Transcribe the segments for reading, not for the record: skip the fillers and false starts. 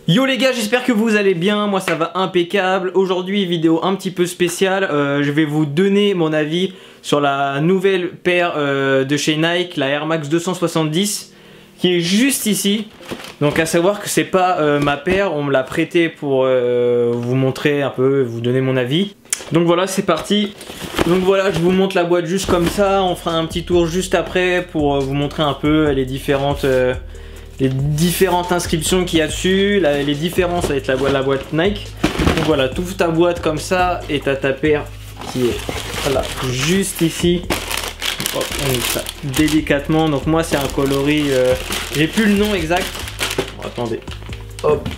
Yo les gars, j'espère que vous allez bien, moi ça va impeccable. Aujourd'hui vidéo un petit peu spéciale, je vais vous donner mon avis sur la nouvelle paire de chez Nike, la Air Max 270 qui est juste ici. Donc à savoir que c'est pas ma paire, on me l'a prêté pour vous montrer un peu, vous donner mon avis. Donc voilà, c'est parti. Donc voilà, je vous montre la boîte juste comme ça, on fera un petit tour juste après pour vous montrer un peu les différentes inscriptions qu'il y a dessus, les différences avec la boîte Nike. Donc voilà, tu ouvres ta boîte comme ça et tu as ta paire qui est voilà, juste ici. Hop, on met ça délicatement. Donc moi c'est un coloris, j'ai plus le nom exact. Oh, attendez, hop.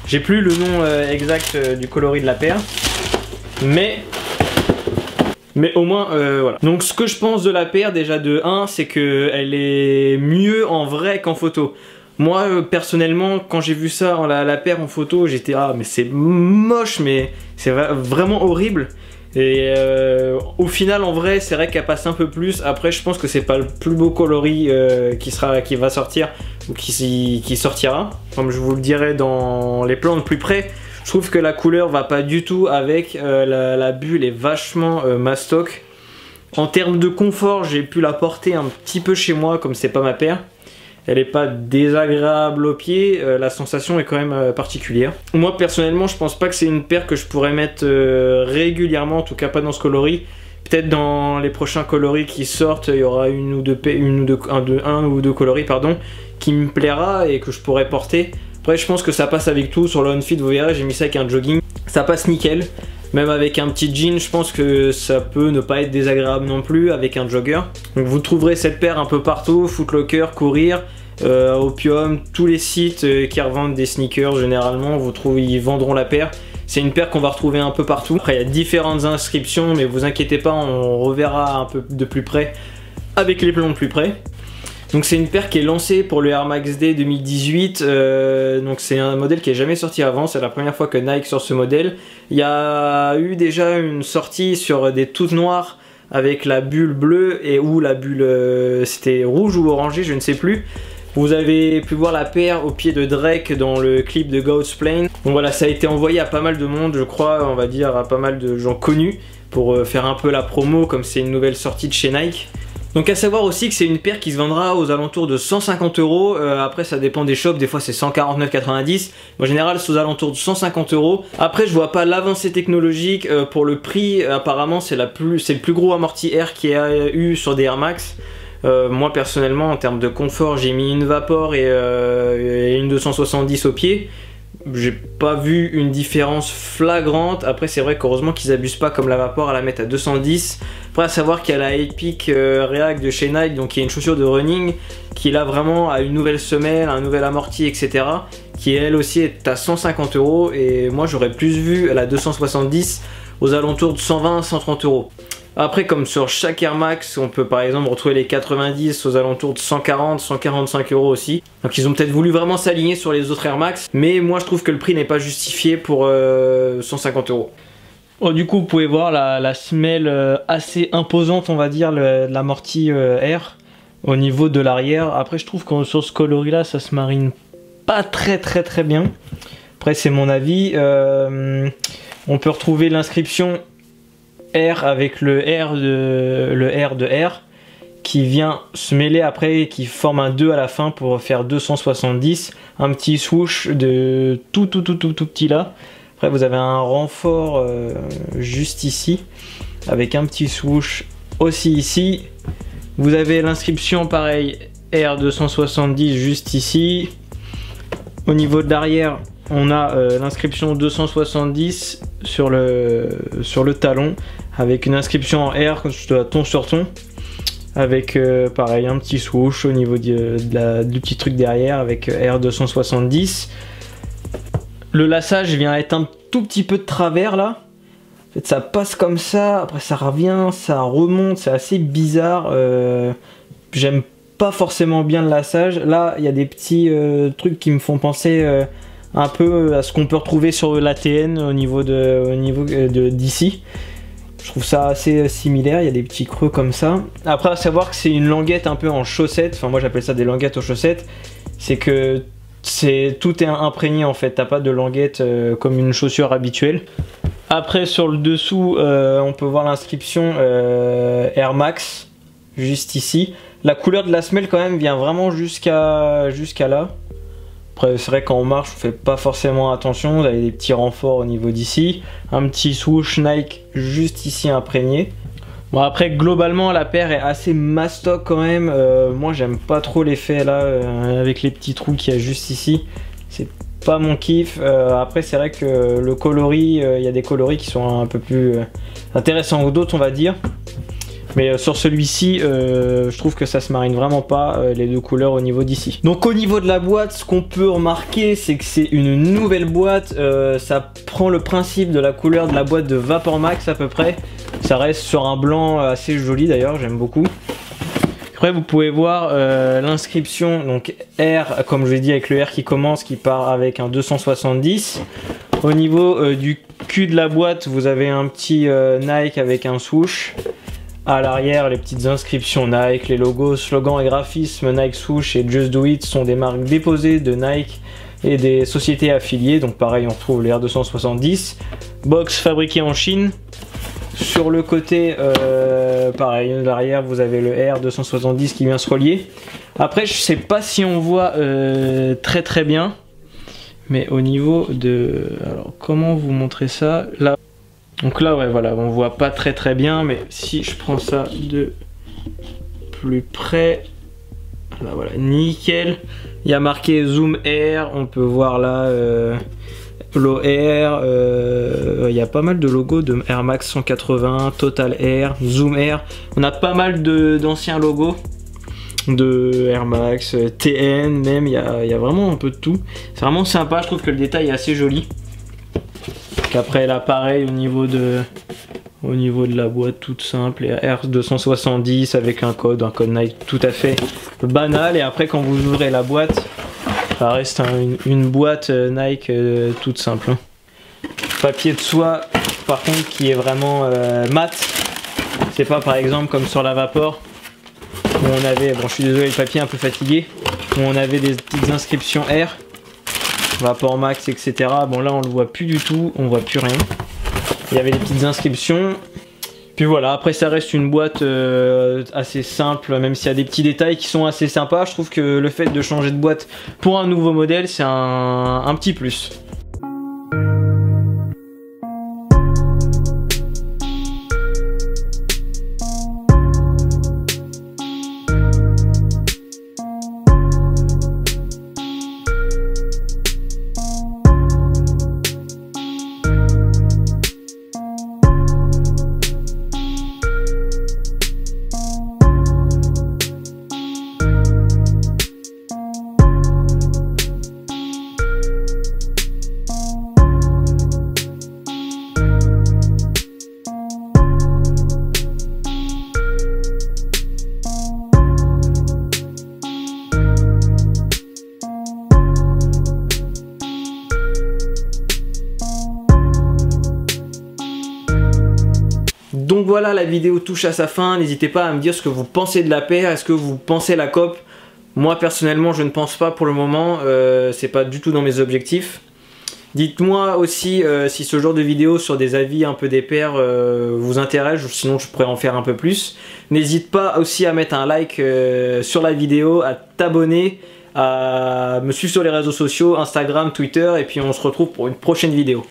J'ai plus le nom exact du coloris de la paire. Mais au moins voilà. Donc ce que je pense de la paire déjà de 1, c'est que elle est mieux en vrai qu'en photo. Moi personnellement quand j'ai vu ça, la paire en photo, j'étais ah mais c'est moche, mais c'est vraiment horrible. Et au final en vrai c'est vrai qu'elle passe un peu plus. Après je pense que c'est pas le plus beau coloris qui va sortir ou qui sortira. Comme je vous le dirai dans les plans de plus près. Je trouve que la couleur va pas du tout avec, la bulle est vachement mastoc. En termes de confort, j'ai pu la porter un petit peu chez moi comme c'est pas ma paire. Elle est pas désagréable au pied, la sensation est quand même particulière. Moi personnellement je pense pas que c'est une paire que je pourrais mettre régulièrement, en tout cas pas dans ce coloris. Peut-être dans les prochains coloris qui sortent, il y aura un ou deux coloris pardon, qui me plaira et que je pourrais porter. Après je pense que ça passe avec tout, sur le on-fit vous verrez, j'ai mis ça avec un jogging, ça passe nickel. Même avec un petit jean, je pense que ça peut ne pas être désagréable non plus avec un jogger. Donc vous trouverez cette paire un peu partout, Foot Locker, Courir, Opium, tous les sites qui revendent des sneakers généralement, ils vendront la paire. C'est une paire qu'on va retrouver un peu partout. Après il y a différentes inscriptions, mais vous inquiétez pas, on reverra un peu de plus près avec les plans de plus près. Donc c'est une paire qui est lancée pour le Air Max Day 2018, donc c'est un modèle qui n'est jamais sorti avant, c'est la première fois que Nike sort ce modèle. Il y a eu déjà une sortie sur des toutes noires avec la bulle bleue et où la bulle c'était rouge ou orangé, je ne sais plus. Vous avez pu voir la paire au pied de Drake dans le clip de God's Plane. Donc voilà, ça a été envoyé à pas mal de monde, je crois, on va dire à pas mal de gens connus pour faire un peu la promo comme c'est une nouvelle sortie de chez Nike. Donc à savoir aussi que c'est une paire qui se vendra aux alentours de 150 €. Après ça dépend des shops, des fois c'est 149,90 €. En général c'est aux alentours de 150 €. Après je vois pas l'avancée technologique pour le prix. Apparemment c'est le plus gros amorti air qu'il y a eu sur des Air Max. Moi personnellement en termes de confort j'ai mis une Vapor et une 270 au pied. J'ai pas vu une différence flagrante. Après c'est vrai qu'heureusement qu'ils abusent pas comme la Vapor à la mettre à 210. Après à savoir qu'il y a la Epic React de chez Nike, donc qui est une chaussure de running qui là vraiment a une nouvelle semelle, un nouvel amorti etc, qui elle aussi est à 150 €. Et moi j'aurais plus vu la 270 aux alentours de 120-130 €. Après comme sur chaque Air Max on peut par exemple retrouver les 90 aux alentours de 140-145 € aussi. Donc ils ont peut-être voulu vraiment s'aligner sur les autres Air Max, mais moi je trouve que le prix n'est pas justifié pour 150 €. Oh, du coup vous pouvez voir la semelle assez imposante on va dire, l'amorti air au niveau de l'arrière. Après je trouve que sur ce coloris là ça se marine pas très bien. Après c'est mon avis. On peut retrouver l'inscription R avec le R de R qui vient se mêler après et qui forme un 2 à la fin pour faire 270. Un petit swoosh de tout petit là. Après vous avez un renfort juste ici avec un petit swoosh aussi ici. Vous avez l'inscription pareil R270 juste ici. Au niveau de l'arrière on a l'inscription 270 sur le talon avec une inscription en R ton sur ton avec pareil un petit swoosh au niveau du petit truc derrière avec R270. Le lassage vient être un tout petit peu de travers là. En fait ça passe comme ça, après ça revient, ça remonte, c'est assez bizarre. J'aime pas forcément bien le lassage. Là il y a des petits trucs qui me font penser un peu à ce qu'on peut retrouver sur l'ATN au niveau d'ici. Je trouve ça assez similaire, il y a des petits creux comme ça. Après à savoir que c'est une languette un peu en chaussettes, enfin moi j'appelle ça des languettes aux chaussettes. C'est que tout est imprégné en fait, t'as pas de languette comme une chaussure habituelle. Après sur le dessous on peut voir l'inscription Air Max juste ici. La couleur de la semelle quand même vient vraiment jusqu'à là. Après c'est vrai quand on marche on fait pas forcément attention, vous avez des petits renforts au niveau d'ici. Un petit swoosh Nike juste ici imprégné. Bon après globalement la paire est assez mastoc quand même, moi j'aime pas trop l'effet là avec les petits trous qu'il y a juste ici, c'est pas mon kiff. Après c'est vrai que le coloris, il y a des coloris qui sont un peu plus intéressants que d'autres on va dire. Mais sur celui-ci, je trouve que ça se marine vraiment pas les deux couleurs au niveau d'ici. Donc au niveau de la boîte, ce qu'on peut remarquer, c'est que c'est une nouvelle boîte. Ça prend le principe de la couleur de la boîte de Vapor Max à peu près. Ça reste sur un blanc assez joli d'ailleurs, j'aime beaucoup. Après vous pouvez voir l'inscription, donc R, comme je l'ai dit avec le R qui commence, qui part avec un 270. Au niveau du cul de la boîte, vous avez un petit Nike avec un swoosh. À l'arrière, les petites inscriptions Nike, les logos, slogans et graphismes Nike Swoosh et Just Do It sont des marques déposées de Nike et des sociétés affiliées. Donc pareil, on retrouve les R270. Box fabriquée en Chine. Sur le côté, pareil, à l'arrière, vous avez le R270 qui vient se relier. Après, je sais pas si on voit très bien. Mais au niveau de... Alors, comment vous montrer ça? Là. Donc là, ouais, voilà, on voit pas très bien, mais si je prends ça de plus près, là, voilà, nickel. Il y a marqué Zoom Air, on peut voir là Low Air, il y a pas mal de logos de Air Max 180, Total Air, Zoom Air. On a pas mal d'anciens logos de Air Max, TN même, il y a vraiment un peu de tout. C'est vraiment sympa, je trouve que le détail est assez joli. Après là pareil au niveau de la boîte toute simple, et R270 avec un code Nike tout à fait banal. Et après quand vous ouvrez la boîte, ça reste une boîte Nike toute simple. Papier de soie par contre qui est vraiment mat. C'est pas par exemple comme sur la Vapor où on avait, bon je suis désolé le papier est un peu fatigué, où on avait des petites inscriptions R. Vapor Max, etc. Bon là on le voit plus du tout, on voit plus rien. Il y avait des petites inscriptions. Puis voilà, après ça reste une boîte assez simple, même s'il y a des petits détails qui sont assez sympas. Je trouve que le fait de changer de boîte pour un nouveau modèle, c'est un petit plus. Donc voilà, la vidéo touche à sa fin. N'hésitez pas à me dire ce que vous pensez de la paire. Est-ce que vous pensez la cope? Moi personnellement je ne pense pas pour le moment, c'est pas du tout dans mes objectifs. Dites-moi aussi si ce genre de vidéo sur des avis un peu des paires vous intéresse, sinon je pourrais en faire un peu plus. N'hésite pas aussi à mettre un like sur la vidéo, à t'abonner, à me suivre sur les réseaux sociaux, Instagram, Twitter, et puis on se retrouve pour une prochaine vidéo.